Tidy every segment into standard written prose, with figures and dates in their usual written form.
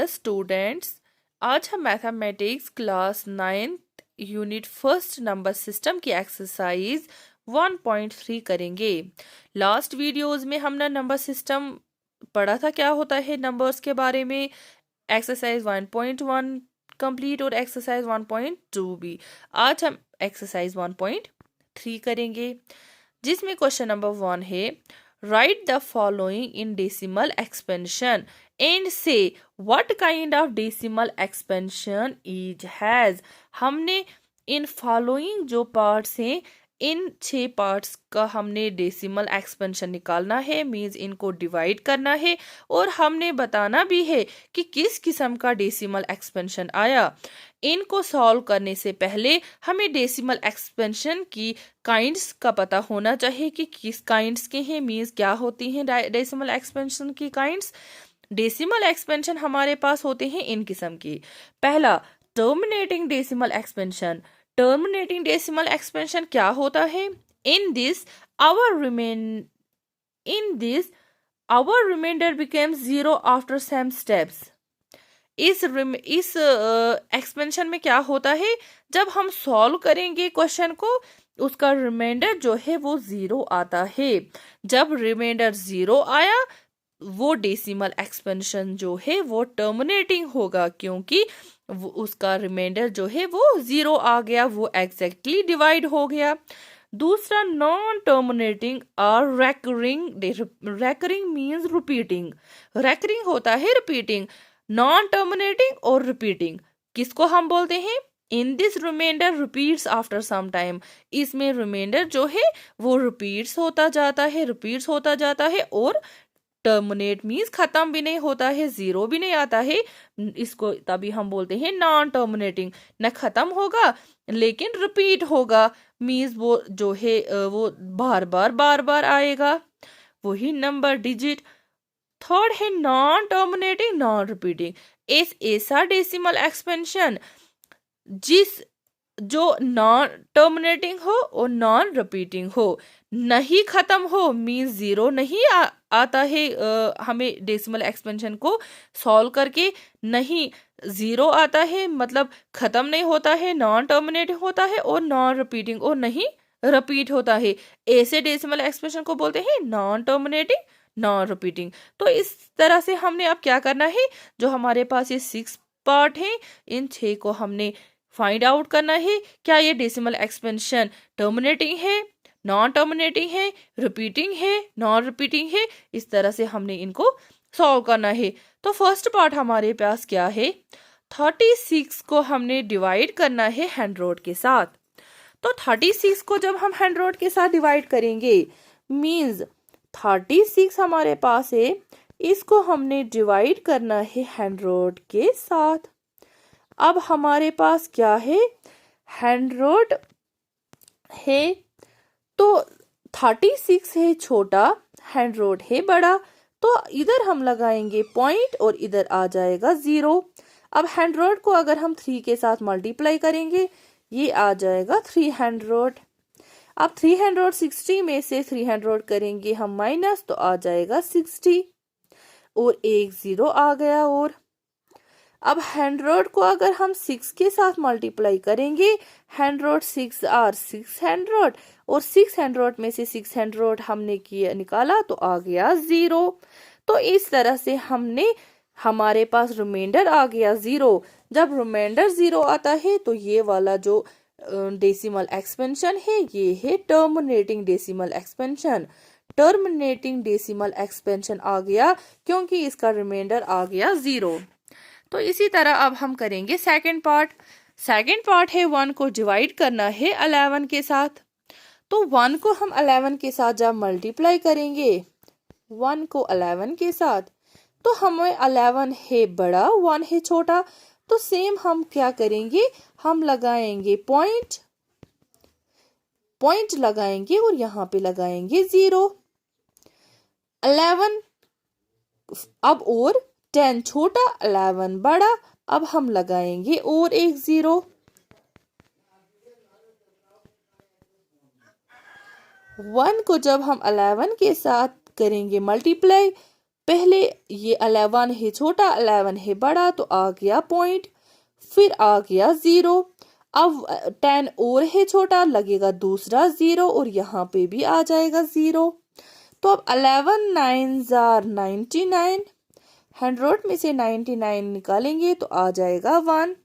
Students, आज हम mathematics class 9th unit first number system की एक्सरसाइज 1.3 करेंगे। लास्ट वीडियोस में हमने नंबर सिस्टम पढ़ा था, क्या होता है नंबर्स के बारे में। एक्सरसाइज 1.1 कंप्लीट और एक्सरसाइज 1.2 भी। आज हम एक्सरसाइज 1.3 करेंगे, जिसमें क्वेश्चन नंबर 1 है, write the following in decimal expansion and say what kind of decimal expansion each has. हमने इन फॉलोइंग जो पार्ट्स हैं, इन 6 पार्ट्स का हमने डेसिमल एक्सपेंशन निकालना है, मींस इनको डिवाइड करना है, और हमने बताना भी है कि किस किस्म का डेसिमल एक्सपेंशन आया। इनको सॉल्व करने से पहले हमें डेसिमल एक्सपेंशन की काइंड्स का पता होना चाहिए कि किस काइंड्स के हैं, मींस क्या होती हैं डेसिमल एक्सपेंशन की काइंड्स। डेसिमल एक्सपेंशन हमारे पास होते हैं इन किस्म की। पहला, terminating decimal expansion. Terminating decimal expansion क्या होता है? In this our remainder becomes 0 after some steps. इस एक्सपेंशन में क्या होता है, जब हम सॉल्व करेंगे क्वेश्चन को, उसका रिमाइंडर जो है वो 0 आता है। जब रिमाइंडर 0 आया, वो डेसिमल एक्सपेंशन जो है वो टर्मिनेटिंग होगा, क्योंकि उसका रिमाइंडर जो है वो 0 आ गया, वो एग्जैक्टली डिवाइड हो गया। दूसरा, नॉन टर्मिनेटिंग और recurring. Recurring means repeating. Recurring होता है रिपीटिंग। नॉन टर्मिनेटिंग और रिपीटिंग किसको हम बोलते हैं? In this remainder repeats after some time. इसमें रिमाइंडर जो है वो रिपीट्स होता जाता है और टर्मिनेट मीन्स खत्म भी नहीं होता है, 0 भी नहीं आता है। इसको तभी हम बोलते हैं नॉन टर्मिनेटिंग। न खत्म होगा लेकिन रिपीट होगा, मीन्स वो जो है वो बार बार आएगा, वही नंबर डिजिट। थर्ड है नॉन टर्मिनेटिंग नॉन रिपीटिंग। ऐसा डेसिमल एक्सपेंशन जो नॉन टर्मिनेटिंग हो और नॉन रिपीटिंग हो, नहीं खत्म हो, मींस 0 नहीं आता है। हमें डेसिमल एक्सपेंशन को सॉल्व करके नहीं 0 आता है, मतलब खत्म नहीं होता है, नॉन टर्मिनेटिंग होता है और नॉन रिपीटिंग और नहीं रिपीट होता है। ऐसे डेसिमल एक्सपेंशन को बोलते हैं नॉन टर्मिनेटिंग नॉन रिपीटिंग। तो इस तरह से हमने अब क्या करना है, जो हमारे पास ये 6 पार्ट है, इन 6 को हमने फाइंड आउट करना है। क्या ये डेसिमल एक्सपेंशन टर्मिनेटिंग है, नॉन टर्मिनेटिंग है, रिपीटिंग है, नॉन रिपीटिंग है? इस तरह से हमने इनको सॉल्व करना है। तो फर्स्ट पार्ट हमारे पास क्या है, 36 को हमने डिवाइड करना है 100 के साथ। तो 36 को जब हम 100 के साथ डिवाइड करेंगे, मींस 36 हमारे पास है, इसको हमने डिवाइड करना है 100 के साथ। अब हमारे पास क्या है, 100 है, तो 36 है छोटा, 100 है बड़ा, तो इधर हम लगाएंगे पॉइंट और इधर आ जाएगा 0। अब 100 को अगर हम 3 के साथ मल्टीप्लाई करेंगे, ये आ जाएगा 300। अब 360 में से 300 करेंगे हम माइनस, तो आ जाएगा 60 और एक 0 आ गया। और अब 100 को अगर हम 6 के साथ मल्टीप्लाई करेंगे, 100 6 आर 600 और 600 में से 600 हमने किया निकाला, तो आ गया 0। तो इस तरह से हमारे पास रिमाइंडर आ गया 0। जब रिमाइंडर 0 आता है, तो ये वाला जो डेसिमल एक्सपेंशन है, ये है terminating decimal expansion. Terminating decimal expansion आ गया क्योंकि इसका रिमाइंडर आ गया 0। तो इसी तरह अब हम करेंगे सेकंड पार्ट। सेकंड पार्ट है 1 को डिवाइड करना है 11 के साथ। तो 1 को हम 11 के साथ जब मल्टीप्लाई करेंगे, 1 को 11 के साथ, तो हमें 11 है बड़ा, 1 है छोटा। तो सेम हम क्या करेंगे, हम लगाएंगे पॉइंट लगाएंगे और यहाँ पे लगाएंगे 0। 11 अब और 10 छोटा, 11 बड़ा, अब हम लगाएंगे और एक 0। 1 को जब हम 11 के साथ करेंगे मल्टीप्लाई, पहले ये 11 है छोटा, 11 है बड़ा, तो आ गया पॉइंट, फिर आ गया 0। अब 10 और है छोटा, लगेगा दूसरा 0 और यहाँ पे भी आ जाएगा 0। तो अब 11 9s are 99, 100 में से 99 निकालेंगे तो आ जाएगा 1।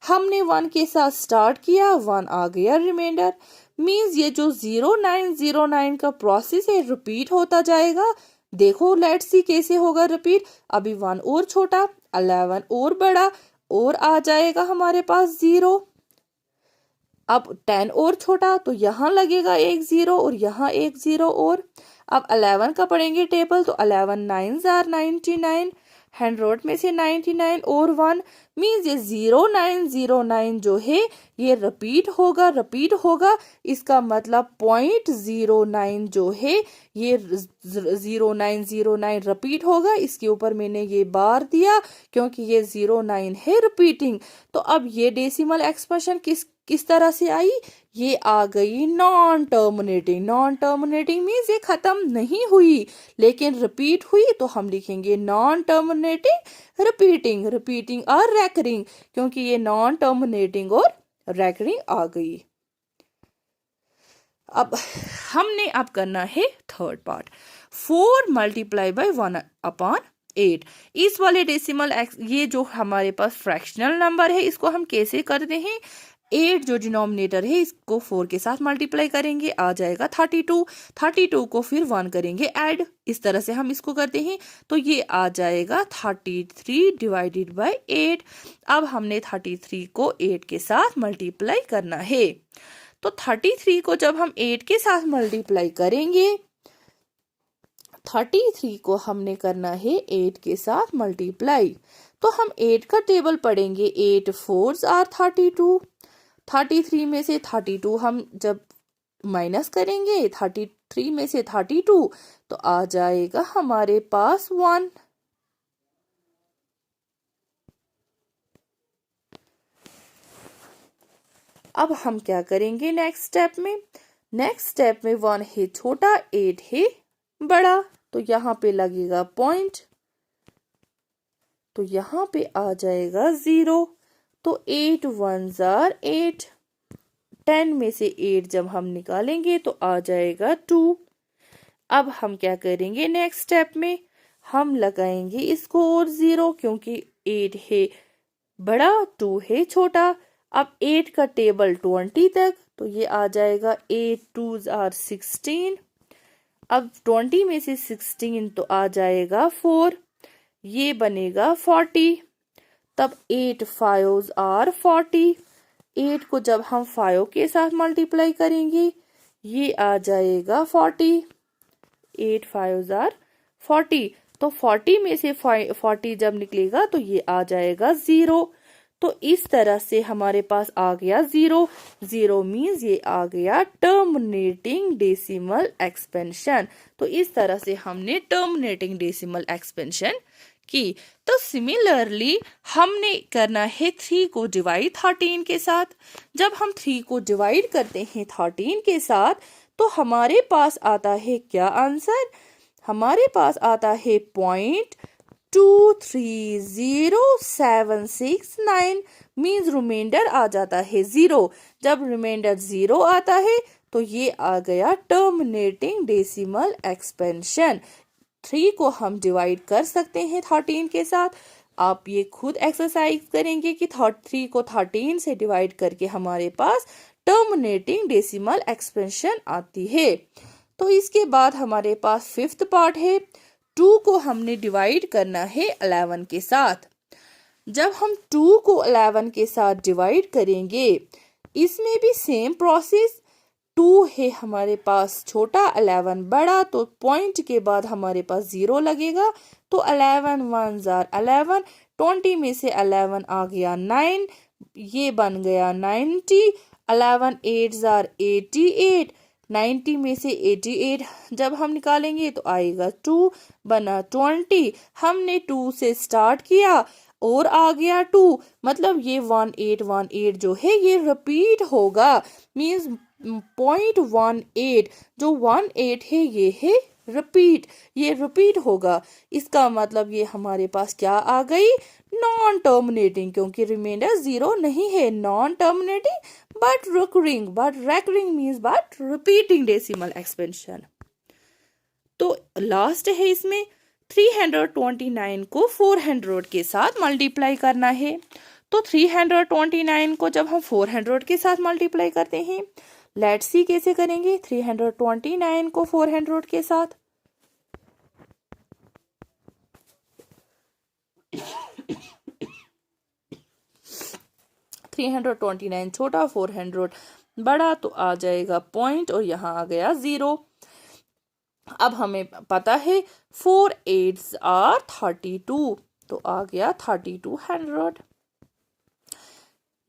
हमने 1 के साथ स्टार्ट किया, 1 आ गया रिमाइंडर। मीन्स ये जो 0909 का प्रोसेस है रिपीट होता जाएगा। देखो लेट्स सी कैसे होगा रिपीट। अभी 1 और छोटा, 11 और बड़ा, और आ जाएगा हमारे पास 0। अब 10 और छोटा, तो यहाँ लगेगा एक 0 और यहाँ एक 0 और। अब 11 का पढ़ेंगे टेबल, तो 11 9s are 99, 100 में से 99 और 1, मीन्स ये 0909 जो है ये रिपीट होगा। इसका मतलब 0.09 जो है ये 0909 रिपीट होगा। इसके ऊपर मैंने ये बार दिया क्योंकि ये 09 है रिपीटिंग। तो अब ये डेसिमल एक्सप्रेशन किस तरह से आई? ये आ गई नॉन टर्मिनेटिंग मीन्स ये खत्म नहीं हुई लेकिन रिपीट हुई, तो हम लिखेंगे नॉन टर्मिनेटिंग रिपीटिंग और रैकरिंग, क्योंकि ये नॉन टर्मिनेटिंग और रैकरिंग आ गई। अब हमने करना है थर्ड पार्ट, 4 मल्टीप्लाई बाय 1/8। इस वाले डेसिमल ये जो हमारे पास फ्रैक्शनल नंबर है इसको हम कैसे करते हैं? 8 जो डिनोमिनेटर है इसको 4 के साथ मल्टीप्लाई करेंगे, आ जाएगा 32 को फिर 1 करेंगे ऐड, इस तरह से हम इसको करते हैं। तो ये आ जाएगा 33 डिवाइडेड बाय 8। अब हमने 33 को 8 के साथ मल्टीप्लाई करना है। तो 33 को जब हम 8 के साथ मल्टीप्लाई करेंगे, 33 को हमने करना है 8 के साथ मल्टीप्लाई, तो हम 8 का टेबल पढ़ेंगे। 8 4s are 32, 33 में से 32 हम जब माइनस करेंगे 33 में से 32, तो आ जाएगा हमारे पास 1। अब हम क्या करेंगे नेक्स्ट स्टेप में 1 है छोटा, 8 है बड़ा, तो यहाँ पे लगेगा पॉइंट, तो यहाँ पे आ जाएगा 0। तो 8 1s are 8, 10 में से 8 जब हम निकालेंगे तो आ जाएगा 2। अब हम क्या करेंगे नेक्स्ट स्टेप में, हम लगाएंगे इसको और 0, क्योंकि 8 है बड़ा, 2 है छोटा। अब 8 का टेबल 20 तक, तो ये आ जाएगा 8 2s are 16। अब 20 में से 16 तो आ जाएगा 4, ये बनेगा 40। तब 8 5s are 40, 8 को जब हम 5 के साथ मल्टीप्लाई करेंगे ये आ जाएगा 40, 8 5s are 40। तो 40 में से 40 जब निकलेगा तो ये आ जाएगा 0। तो इस तरह से हमारे पास आ गया 0 मीन्स ये आ गया टर्मिनेटिंग डेसिमल एक्सपेंशन। तो इस तरह से हमने टर्मिनेटिंग डेसिमल एक्सपेंशन की। तो सिमिलरली हमने करना है 3 को डिवाइड 13 के साथ। जब हम 3 को डिवाइड करते हैं 13 के साथ तो हमारे पास आता है क्या आंसर? हमारे पास आता है 0.230769 मीन्स रिमाइंडर आ जाता है 0। जब रिमाइंडर 0 आता है तो ये आ गया टर्मिनेटिंग डेसिमल एक्सपेंशन। 3 को हम डिवाइड कर सकते हैं 13 के साथ। आप ये खुद एक्सरसाइज करेंगे कि 3 को 13 से डिवाइड करके हमारे पास टर्मिनेटिंग डेसिमल एक्सपेंशन आती है। तो इसके बाद हमारे पास 5th पार्ट है। 2 को हमने डिवाइड करना है 11 के साथ। जब हम 2 को 11 के साथ डिवाइड करेंगे इसमें भी सेम प्रोसेस। 2 है हमारे पास छोटा, 11 बड़ा, तो पॉइंट के बाद हमारे पास 0 लगेगा। तो 11 1s are 11, 20 में से 11 आ गया 9, ये बन गया 90। 11 8s are 88, 90 में से 88 जब हम निकालेंगे तो आएगा 2, बना 20। हमने 2 से स्टार्ट किया और आ गया 2, मतलब ये 1818 जो है ये रिपीट होगा। मीन्स 0.18 जो 18 है ये है रिपीट, ये रिपीट होगा, इसका मतलब ये हमारे पास क्या आ गई, नॉन टर्मिनेटिंग, क्योंकि रिमाइंडर जीरो नहीं है, non terminating but recurring means but repeating decimal expansion. तो लास्ट है इसमें 329 को 400 के साथ मल्टीप्लाई करना है। तो 329 को जब हम 400 के साथ मल्टीप्लाई करते हैं, लेट्स सी कैसे करेंगे 329 को 400 के साथ। थ्री 329 छोटा, 400 बड़ा, तो आ जाएगा पॉइंट और यहाँ आ गया जीरो। अब हमें पता है 4 8s आर 32, तो आ गया 3200।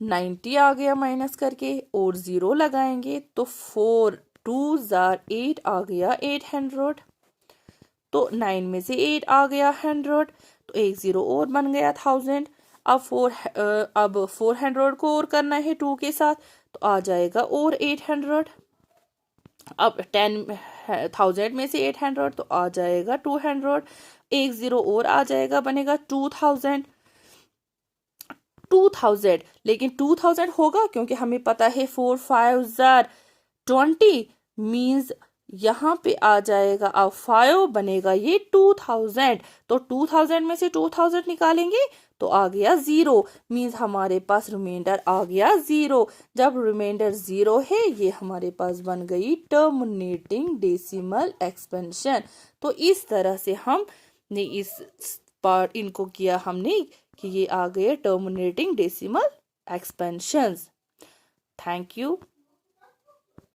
90 आ गया माइनस करके और जीरो लगाएंगे तो 4 2s आर 8 आ गया 800। तो 9 में से 8 आ गया 100, तो एक जीरो और बन गया 1000। अब 400 को और करना है 2 के साथ, तो आ जाएगा और 800। अब 10,000 में से 800, तो आ जाएगा 200, एक जीरो और आ जाएगा, बनेगा 2000। लेकिन 2000 होगा क्योंकि हमें पता है 4 5s आर 20 मीन्स यहाँ पे आ जाएगा, अब 5 बनेगा ये 2000, तो 2000 में से 2000 निकालेंगे तो आ गया जीरो, मीन्स हमारे पास रिमाइंडर आ गया जीरो। जब रिमाइंडर जीरो है, ये हमारे पास बन गई टर्मिनेटिंग डेसिमल एक्सपेंशन। तो इस तरह से हमने इस पार्ट इनको किया हमने कि ये आ गए terminating decimal expansions. Thank you.